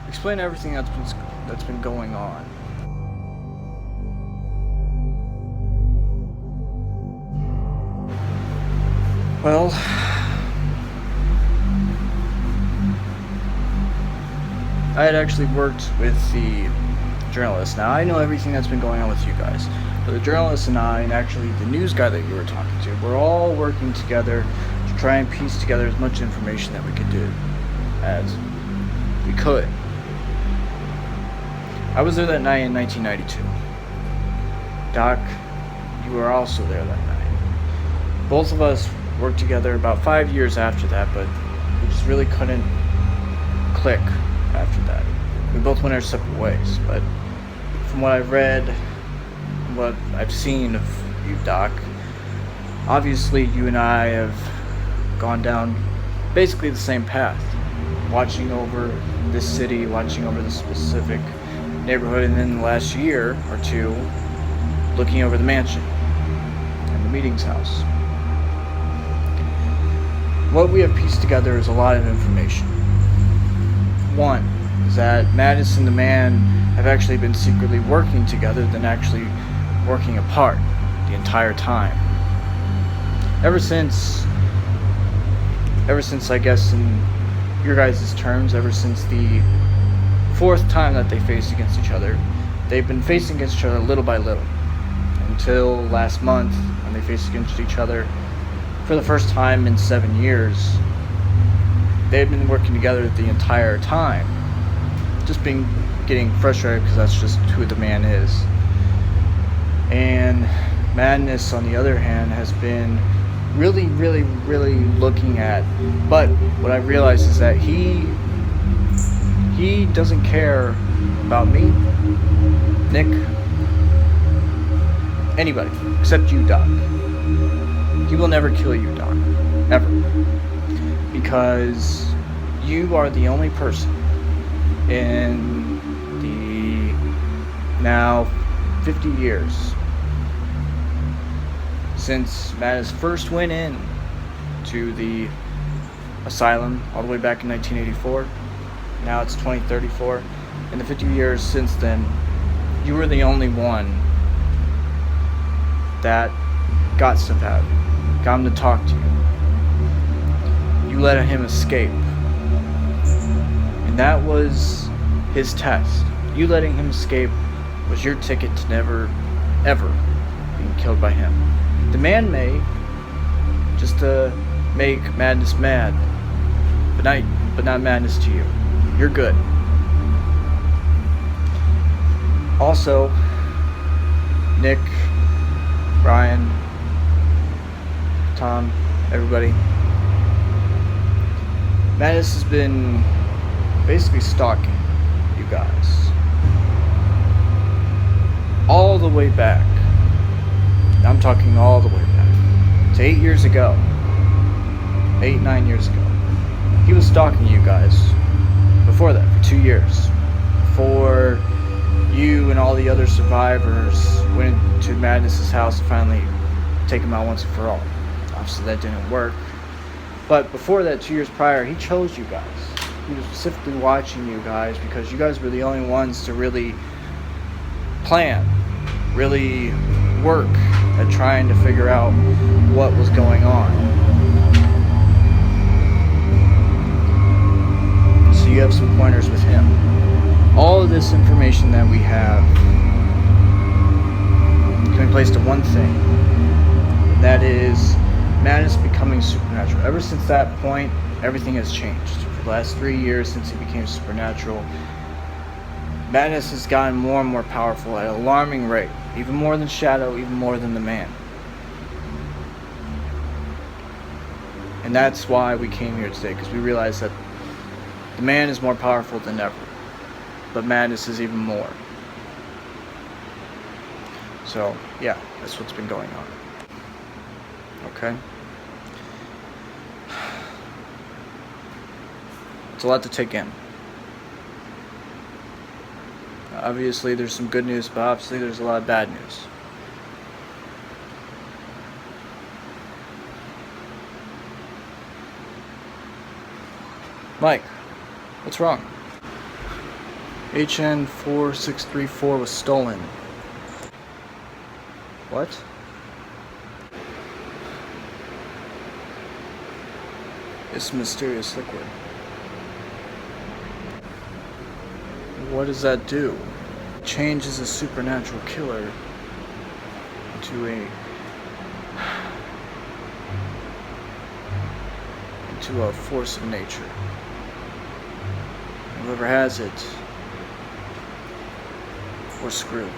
Explain everything that's been going on. Well, I had actually worked with the journalist. Now, I know everything that's been going on with you guys, but the journalist and I, and actually the news guy that you were talking to, we're all working together to try and piece together as much information that we could do as we could. I was there that night in 1992. Doc, you were also there that night. Both of us worked together about 5 years after that, but we just really couldn't click after that. We both went our separate ways, but from what I've read, what I've seen of you, Doc, obviously you and I have gone down basically the same path, watching over this city, watching over this specific neighborhood, and then the last year or two, looking over the mansion and the meetings house. What we have pieced together is a lot of information. One is that Madness and the Man have actually been secretly working together than actually working apart the entire time. Ever since I guess in your guys' terms, ever since the fourth time that they faced against each other, they've been facing against each other little by little. Until last month, when they faced against each other for the first time in 7 years. They've been working together the entire time. Just getting frustrated because that's just who the man is. And Madness, on the other hand, has been really looking at, but what I realized is that he doesn't care about me, Nick, anybody except you, Doc. He will never kill you, Doc, ever, because you are the only person in the now 50 years since Madness first went in to the asylum all the way back in 1984. Now it's 2034. In the 50 years since then, you were the only one that got stuff out, got him to talk to you. You let him escape. And that was his test. You letting him escape was your ticket to never, ever being killed by him. The man may, just to make Madness mad, but not Madness to you. You're good. Also, Nick, Brian, Tom, everybody, Madness has been basically stalking you guys all the way back. I'm talking all the way back to 8 years ago, 9 years ago. He was stalking you guys before that for 2 years, before you and all the other survivors went to Madness's house to finally take him out once and for all. Obviously that didn't work, but before that, 2 years prior, he chose you guys. He was specifically watching you guys because you guys were the only ones to really plan, really work at trying to figure out what was going on. So you have some pointers with him. All of this information that we have can be placed to one thing, and that is Madness becoming supernatural. Ever since that point, everything has changed. For the last 3 years since he became supernatural, Madness has gotten more and more powerful at an alarming rate. Even more than Shadow, even more than the Man. And that's why we came here today, because we realized that the Man is more powerful than ever, but Madness is even more. So, yeah, that's what's been going on. Okay? It's a lot to take in. Obviously, there's some good news, but obviously there's a lot of bad news. Mike, what's wrong? HN4634 was stolen. What? This mysterious liquid. What does that do? It changes a supernatural killer into a force of nature. Whoever has it, we're screwed.